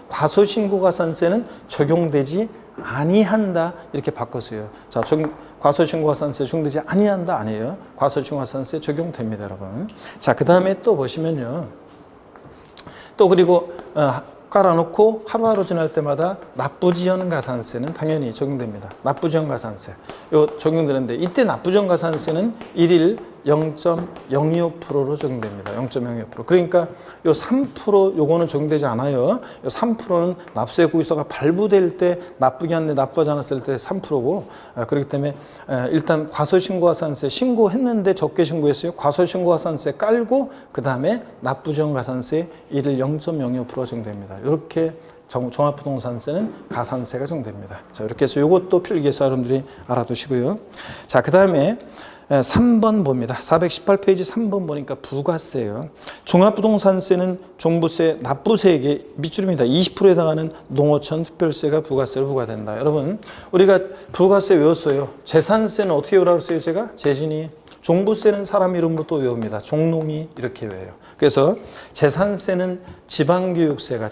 과소신고가산세는 적용되지 아니한다, 이렇게 바꿨어요. 자, 과소신고가산세 적용되지 아니한다 아니에요. 과소신고가산세 적용됩니다, 여러분. 자, 그 다음에 또 보시면요, 또 그리고 깔아놓고 하루하루 지날 때마다 납부지연가산세는 당연히 적용됩니다. 납부지연가산세 요 적용되는데, 이때 납부지연가산세는 일일 0.02% 적용됩니다. 0.02%. 그러니까 요 3% 요거는 적용되지 않아요. 요 3%는 납세 고의서가 발부될 때 납부기한 내 납부하지 않았을 때 3%고, 그렇기 때문에 일단 과소신고가산세 신고했는데 적게 신고했어요. 과소신고가산세 깔고 그 다음에 납부지연가산세 일일 0.02% 적용됩니다. 이렇게 종합부동산세는 가산세가 적용됩니다. 자, 이렇게 해서 이것도 필기해서 여러분들이 알아두시고요. 자, 그 다음에 3번 봅니다. 418페이지 3번 보니까 부가세예요. 종합부동산세는 종부세, 납부세액의 밑줄입니다. 20%에 해당하는 농어촌 특별세가 부가세로 부과된다. 여러분, 우리가 부가세 외웠어요. 재산세는 어떻게 외우라고 했어요? 제가 재진이. 종부세는 사람 이름으로 또 외웁니다. 종농이 이렇게 외워요. 그래서 재산세는 지방교육세가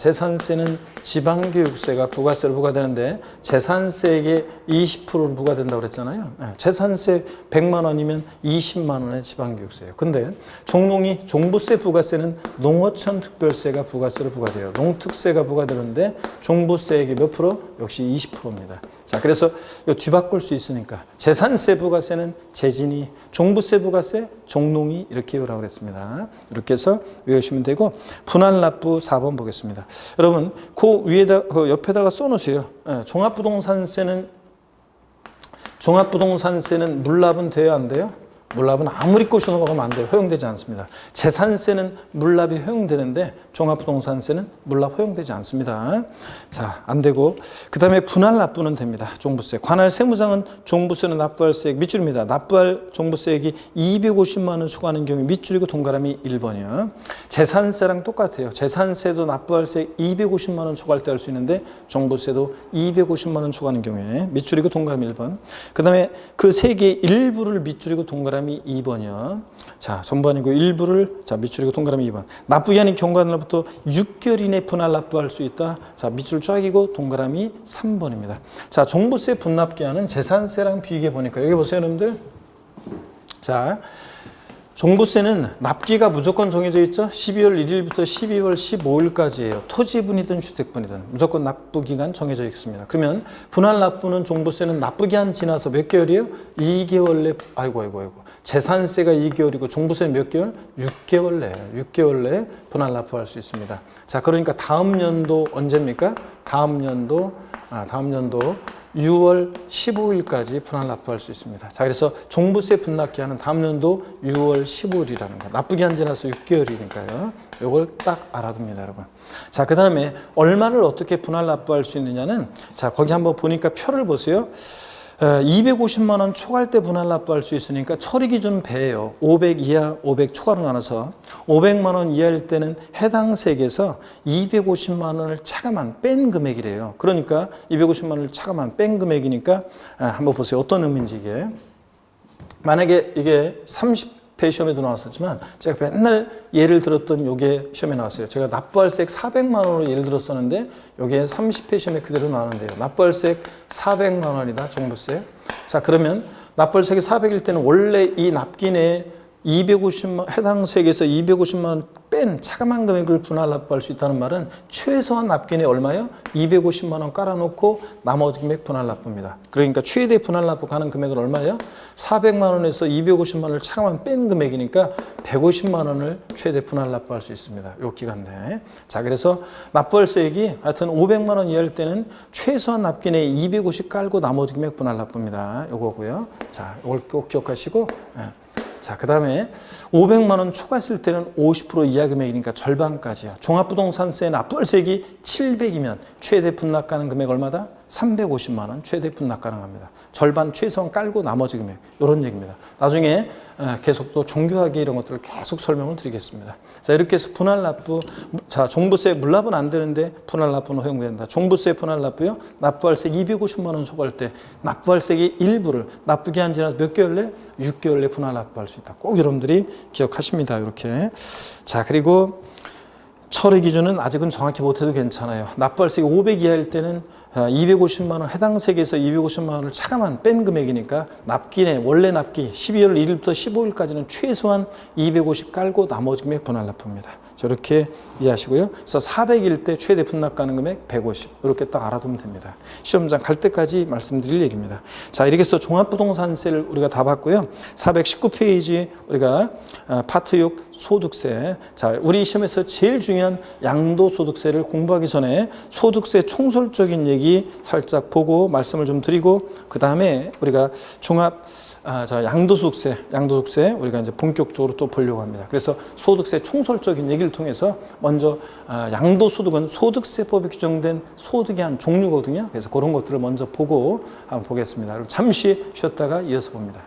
부가세로 부과되는데, 재산세액의 20%로 부과된다고 그랬잖아요. 재산세 100만 원이면 20만 원의 지방교육세예요. 근데 종부세 부가세는 농어촌 특별세가 부가세로 부과돼요. 농특세가 부과되는데 종부세액이 몇 프로? 역시 20%입니다. 자, 그래서 이 뒤바꿀 수 있으니까 재산세 부가세는 재진이, 종부세 부가세 종농이 이렇게 외우라고 그랬습니다. 이렇게 해서 외우시면 되고, 분할납부 4번 보겠습니다. 여러분, 그 옆에다가 써놓으세요. 종합부동산세는 물납은 돼야 안 돼요? 물납은 아무리 꼬셔 넣으면 안 돼요. 허용되지 않습니다. 재산세는 물납이 허용되는데 종합부동산세는 물납 허용되지 않습니다. 자, 안 되고, 그 다음에 분할납부는 됩니다. 종부세. 관할 세무장은 종부세는 납부할 세액 밑줄입니다. 납부할 종부세액이 250만 원 초과하는 경우 밑줄이고 동그라미 1번이요. 재산세랑 똑같아요. 재산세도 납부할 세액 250만 원 초과할 때 할 수 있는데 종부세도 250만 원 초과하는 경우에 밑줄이고 동그라미 1번. 그 다음에 그 세 개의 일부를 밑줄이고 동그라미 2번이요. 자, 전반이고 일부를 밑줄이고 동그라미 2번. 납부기한이 경과한 날부터 6개월 이내 분할 납부할 수 있다. 자, 밑줄 쫙이고 동그라미 3번입니다. 자, 종부세 분납기한은 재산세랑 비교해 보니까 여기 보세요, 여러분들. 자, 종부세는 납기가 무조건 정해져 있죠. 12월 1일부터 12월 15일까지예요. 토지분이든 주택분이든 무조건 납부기간 정해져 있습니다. 그러면 분할납부는 종부세는 납부기한 지나서 몇 개월이에요? 2개월 내. 아이고. 재산세가 2개월이고 종부세는 몇 개월? 6개월 내. 6개월 내에 분할납부할 수 있습니다. 자, 그러니까 다음 연도 언제입니까? 다음 연도 6월 15일까지 분할 납부할 수 있습니다. 자, 그래서 종부세 분납기한은 다음 연도 6월 15일이라는 거. 납부기한 지나서 6개월이니까요. 이걸 딱 알아둡니다, 여러분. 자, 그 다음에 얼마를 어떻게 분할 납부할 수 있느냐는, 자, 거기 한번 보니까 표를 보세요. 250만 원 초과할 때 분할 납부할 수 있으니까 처리 기준 배예요. 500 이하, 500 초과로 나눠서 500만 원 이하일 때는 해당 세액에서 250만 원을 차감한 뺀 금액이래요. 그러니까 250만 원을 차감한 뺀 금액이니까 한번 보세요. 어떤 의미인지 이게. 만약에 이게 30회 시험에도 나왔었지만 제가 맨날 예를 들었던 요게 시험에 나왔어요. 제가 납부할세액 400만 원으로 예를 들었었는데 요게 30회 시험에 그대로 나왔는데요. 납부할세액 400만 원이다. 종부세. 자, 그러면 납부할세액이 400일 때는 원래 이 납기내 250만 해당 세액에서 250만 원 뺀 차감한 금액을 분할 납부할 수 있다는 말은 최소한 납기내 얼마요? 250만 원 깔아놓고 나머지 금액 분할 납부입니다. 그러니까 최대 분할 납부 가는 금액은 얼마예요? 400만 원에서 250만 원을 차감한 뺀 금액이니까 150만 원을 최대 분할 납부할 수 있습니다. 요 기간 내에. 자, 그래서 납부할세액이 하여튼 500만 원 이하일 때는 최소한 납기내 250 깔고 나머지 금액 분할 납부입니다. 요거고요. 자, 이걸 꼭 기억하시고. 자, 그 다음에 500만 원 초과했을 때는 50% 이하 금액이니까 절반까지요. 종합부동산세 납부할세액이 700이면 최대 분납 가능 금액 얼마다? 350만 원 최대 분납 가능합니다. 절반 최소한 깔고 나머지 금액 이런 얘기입니다. 나중에 계속 또 정교하게 이런 것들을 계속 설명을 드리겠습니다. 자, 이렇게 해서 분할 납부, 자, 종부세 물납은 안 되는데 분할 납부는 허용된다. 종부세 분할 납부요. 납부할세액 250만 원 초과할 때 납부할세액의 일부를 납부기한 지나서 몇 개월 내? 6개월 내 분할 납부할 수 있다. 꼭 여러분들이 기억하십니다. 이렇게. 자, 그리고 처리 기준은 아직은 정확히 못해도 괜찮아요. 납부할세액이 500 이하일 때는 250만 원, 해당 세액에서 250만 원을 차감한 뺀 금액이니까 납기내, 원래 납기 12월 1일부터 15일까지는 최소한 250 깔고 나머지 금액 분할 납부입니다. 저렇게 이해하시고요. 그래서 400일 때 최대 분납 가능 금액 150 이렇게 딱 알아두면 됩니다. 시험장 갈 때까지 말씀드릴 얘기입니다. 자, 이렇게 해서 종합부동산세를 우리가 다 봤고요. 419페이지 우리가 파트 6 소득세. 자, 우리 시험에서 제일 중요한 양도소득세를 공부하기 전에 소득세 총설적인 얘기 살짝 보고 말씀을 좀 드리고 그 다음에 우리가 자, 양도소득세 우리가 이제 본격적으로 또 보려고 합니다. 그래서 소득세 총설적인 얘기를 통해서 먼저 양도소득은 소득세법에 규정된 소득의 한 종류거든요. 그래서 그런 것들을 먼저 보고 한번 보겠습니다. 그럼 잠시 쉬었다가 이어서 봅니다.